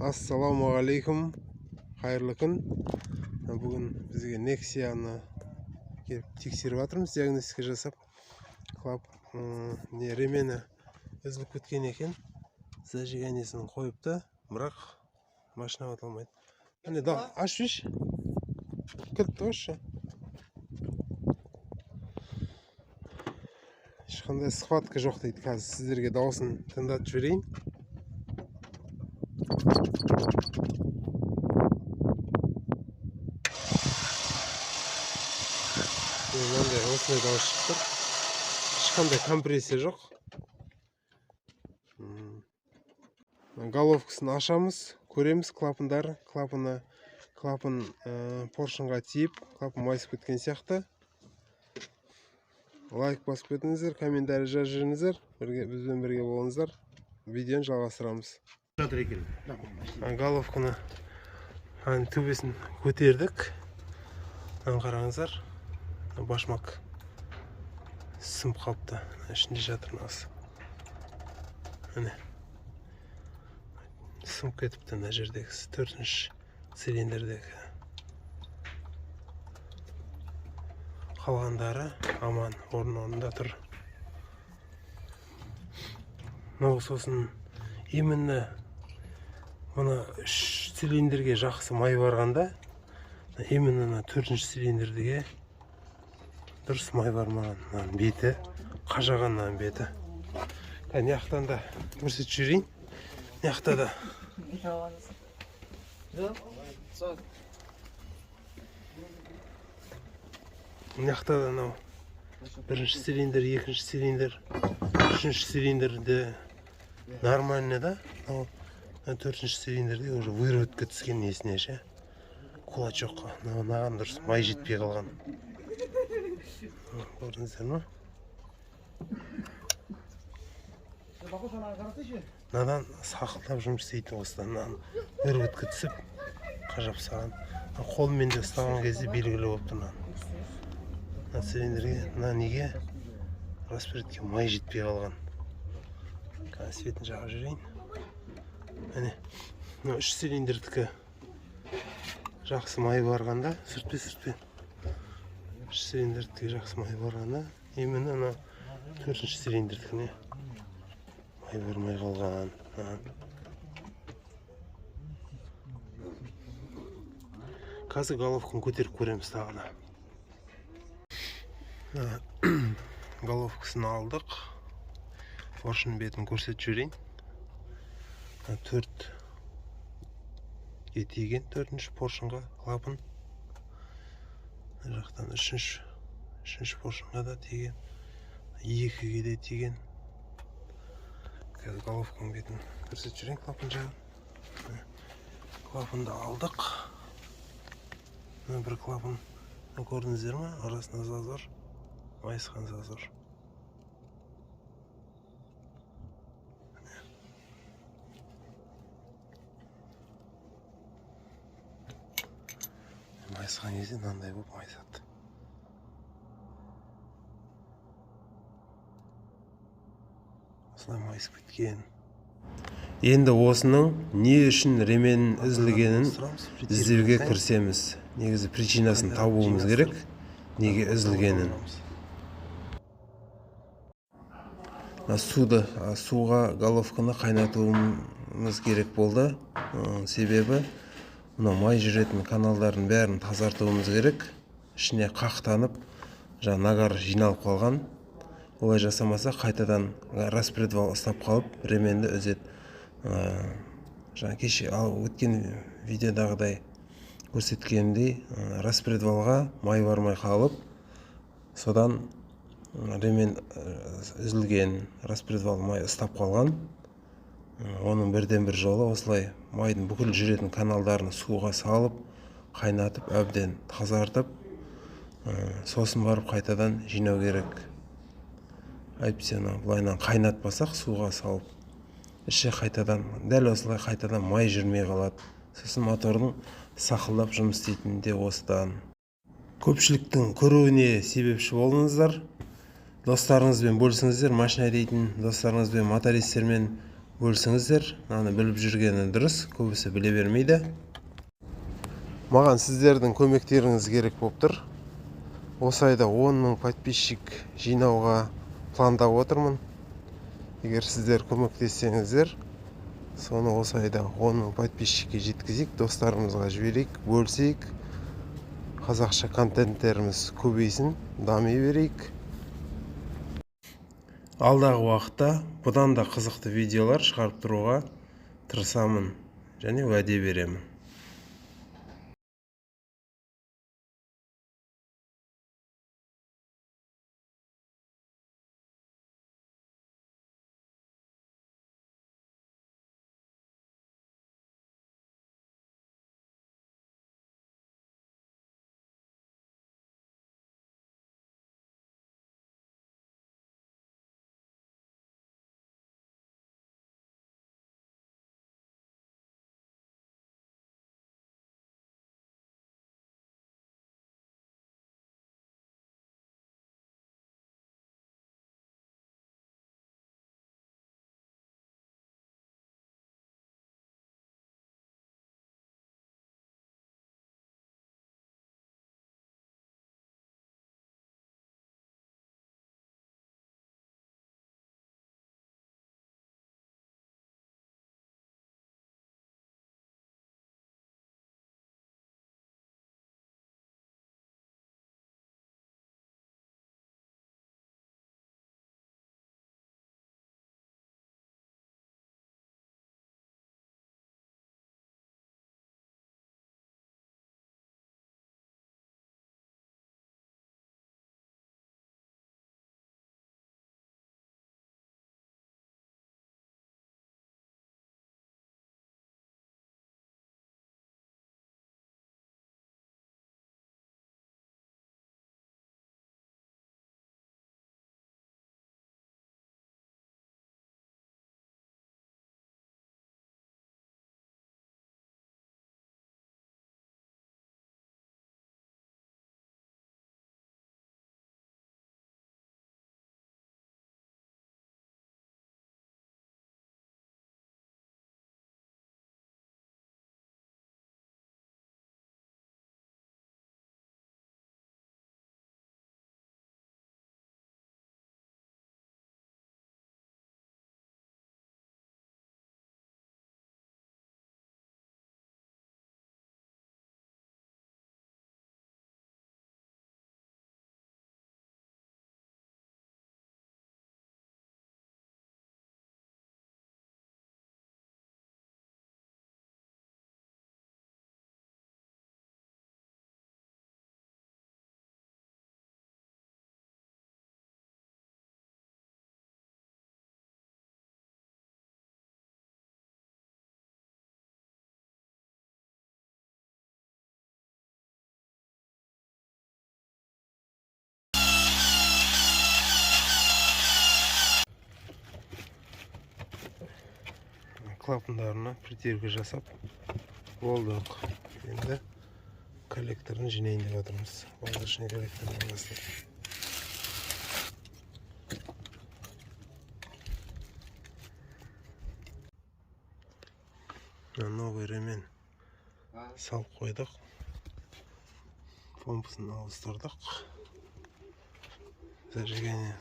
Ассаламуалейкум, қайырлы күн. Бүгін бізге Nexia-ны келіп тексеріп жатырмыз, диагностика жасап. Ремені үзіліп кеткен екен. Зажиганиясын қойыпты, бірақ машина аталмайды. Ашып жеш. Кілтті қойшы. Ешқандай схватка жоқ дейді. Қазір сіздерге дауысын тыңдатып жіберейін. Осындай дауыс шықты. Ешқандай компрессия жоқ. Головкасын ашамыз, көреміз клапандары. Клапан поршынға тиіп, клапан майысып кеткен сияқты. Лайк басып кетіңіздер, комментарий жазып жүріңіздер. Бізбен бірге болыңыздар. Видеоны жалғастырамыз. Головканы төбесін көтердік. Қараңыздар. Башмак сынып қалыпты. Ішінде жатыр мынасы. Сынып кетіпті мына жердегі 4-ші цилиндрдегі. Қалғандары аман, орнында тұр. Сосын именно мұны 3 цилиндрге жақсы май барғанда, именно 4-ші цилиндрдегі дұрыс май бармаған. Беті, қажағаннан беті. Неқтан да көрсет жүрейін. Неқта да. Неқта да нау. 1-ші цилиндр, 2-ші цилиндр, 3-ші цилиндрде нормально да. 4-ші цилиндрде уже выработка түскен несіне ше. Кулачокқа. Наған дұрыс май жетпей қалған. Көрдіңіздер ма? Надан сақылдап жұмыс істейді осыдан. Выработка түсіп, қажап саған. Қолмен де ұстаған кезде белгілі болып тұр. Цилиндрге, неге распредке май жетпей қалған. Светін жағып жүрейін. 3 цилиндрдікі жақсы май барғанда, сүртпе. 3 цилиндрдікі жақсы май барғанда, именно 4-ші цилиндрдікіне май бармай қалған. Қазір головканы көтеріп көреміз тағына. Головкасын алдық. Поршын бетін көрсет жүрейін. 4 тиген 4-ші поршынға клапан. Жақтан 3-ші поршынға да тиген. 2-ге де тиген. Қазір головканың бетін көрсет жүрейін клапан жағын. Клапанды алдық. Бір клапан көрдіңіздер ма? Арасында зазор. Майысқан зазор. Майысқан кезде мынандай болып майысады. Осылай майысып кеткен. Енді осының не үшін ременнің үзілгенін іздеуге кірісеміз. Негізі причинасын табуымыз керек. Неге үзілгенін. Суға головканы қайнатуымыз керек болды. Себебі май жүретін каналдардың бәрін тазартуымыз керек. Ішіне қақтанып, нагар жиналып қалған. Олай жасамаса қайтадан распредвал ұстап қалып, ременді үзет. Кеше өткен видеодағыдай көрсеткендей, распредвалға май бармай қалып, содан ремен үзілген, распредвал май ұстап қалған. Оның бірден бір жолы осылай майдың бүкіл жүретін каналдарын суға салып, қайнатып, әбден тазартып, сосын барып қайтадан жинау керек. Әйтпесе бұлайнан қайнатпасақ суға салып, іші қайтадан, дәл осылай қайтадан май жүрмей қалады. Сосын мотордың сақылдап жұмыс істейтіні де осыдан. Көпшіліктің көруіне себепші болыңыздар. Достарыңызбен бөлісіңіздер, машина дейтін достарыңызбен, мотористермен бөлсеңіздер, аны біліп жүргені дұрыс, көбісі біле бермейді. Маған сіздердің көмектеріңіз керек болып тұр. Осы айда 10 000 подписчик жинауға пландап отырмын. Егер сіздер көмектессеңіздер, соны осы айда 10 000 подписчикке жеткізейік, достарымызға жіберейік, бөлсейік. Қазақша контенттеріміз көбейсін, дами берейік. Алдағы уақытта бұдан да қызықты видеолар шығарып тұруға тырысамын және уәде беремін. Клапандарына притирка жасап болдық. Енді коллекторын жинайын деп отырмыз. Воздушный коллектордан бастап. Новый ремен салып қойдық. Помпасын ауыстырдық. Зажигание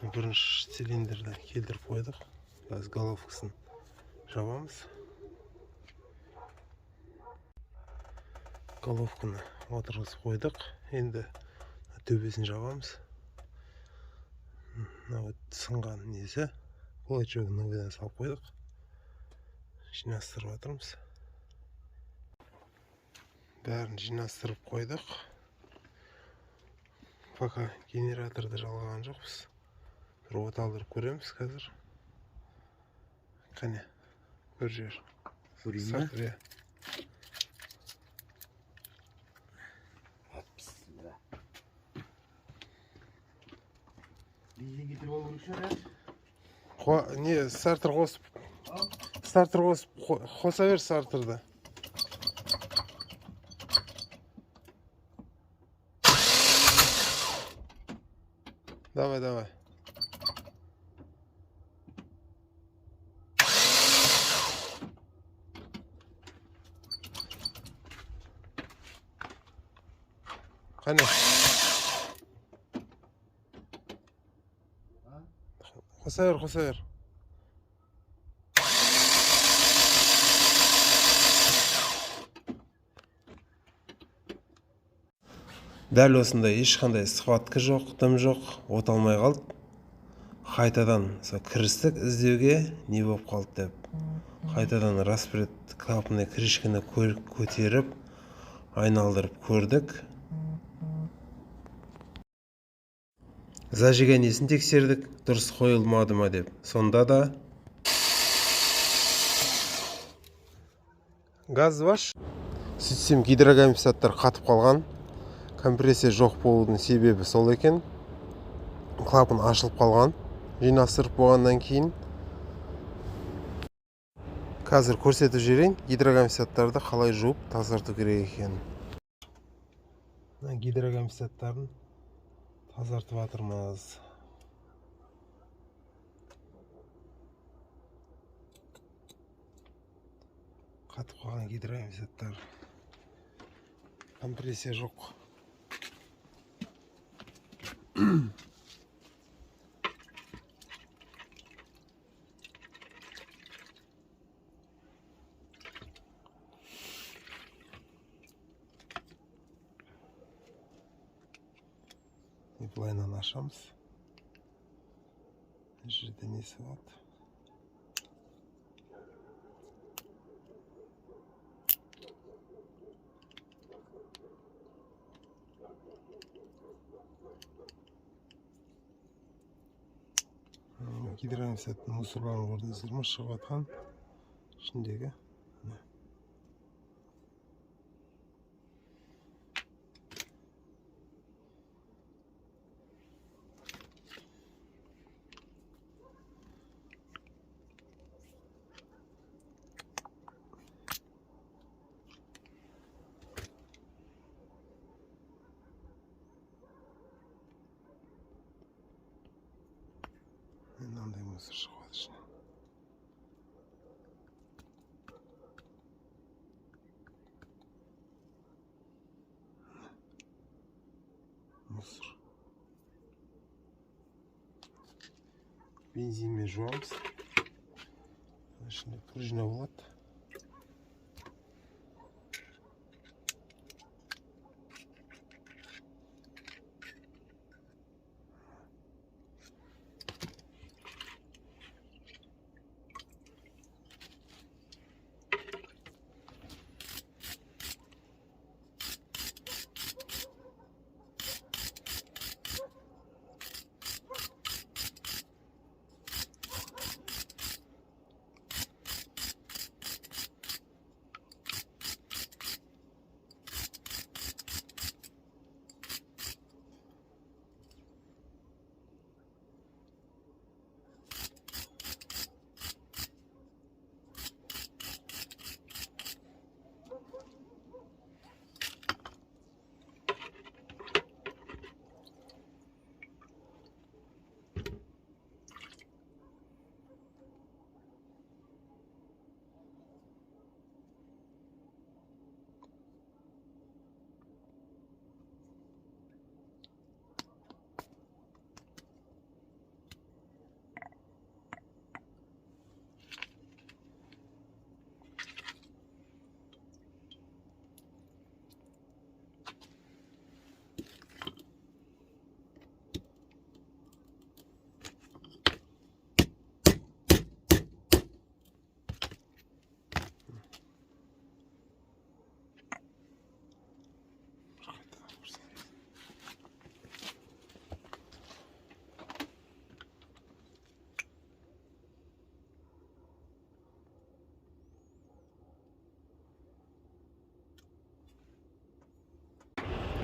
бірінші цилиндрді келтіріп қойдық. Газ головкасын жабамыз. Головканы отырғызып қойдық. Енді төбесін жабамыз. Сынған несі кулачогын новыйдан салып қойдық. Жинастырып жатырмыз. Бәрін жинастырып қойдық. Пока генераторды жалған жоқпыз. Бір оталдырып көреміз қазір. Қане, бір жер. Көрейін бе? Бензин кетіріп алу керек шығар, Не, стартер қосып қоса бер стартерді. Давай. Qani? Qo'saver. Дәл осындай ешқандай схватка жоқ, дым жоқ, от алмай қалды. Қайтадан кірістік іздеуге, не болып қалды деп. Қайтадан распред клапанный крышканы көтеріп, айналдырып көрдік. Зажиганиясын тексердік, дұрыс қойылмады ма деп. Сонда да газ баш. Сөйтсем гидрокомпенсаттар қатып қалған. Компрессия жоқ болудың себебі сол екен. Клапан ашылып қалған. Жинастырып болғаннан кейін. Қазір көрсетіп жіберейін, гидрокомпенсаттарды қалай жуып тазарту керек екен. Гидрокомпенсаттарын тазартып жатырмыз. Қатып қалған гидрокомпенсаттар. Компрессия жоқ. Былайынан ашамыз. Жерде несі болады? Гидрокомпенсаттың мусорларын көрдіңіздер ме? Шығып жатқан ішіндегі. Мынандай мусор шығады ішінен. Мусор. Бензинмен жуамыз. Ішінде пружина болады.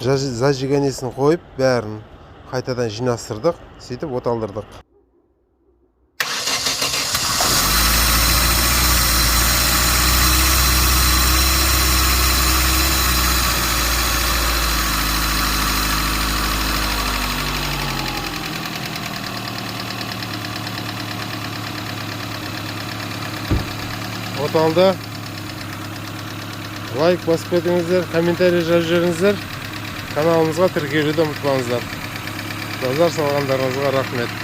Зажиганиясын қойып, бәрін қайтадан жинастырдық, сөйтіп оталдырдық. Оталды. Лайк басып кетіңіздер, комментарий жазып жіберіңіздер. Каналымызга тиркелүүнү унутпаңыздар. Назар салгандарыңызга рахмет.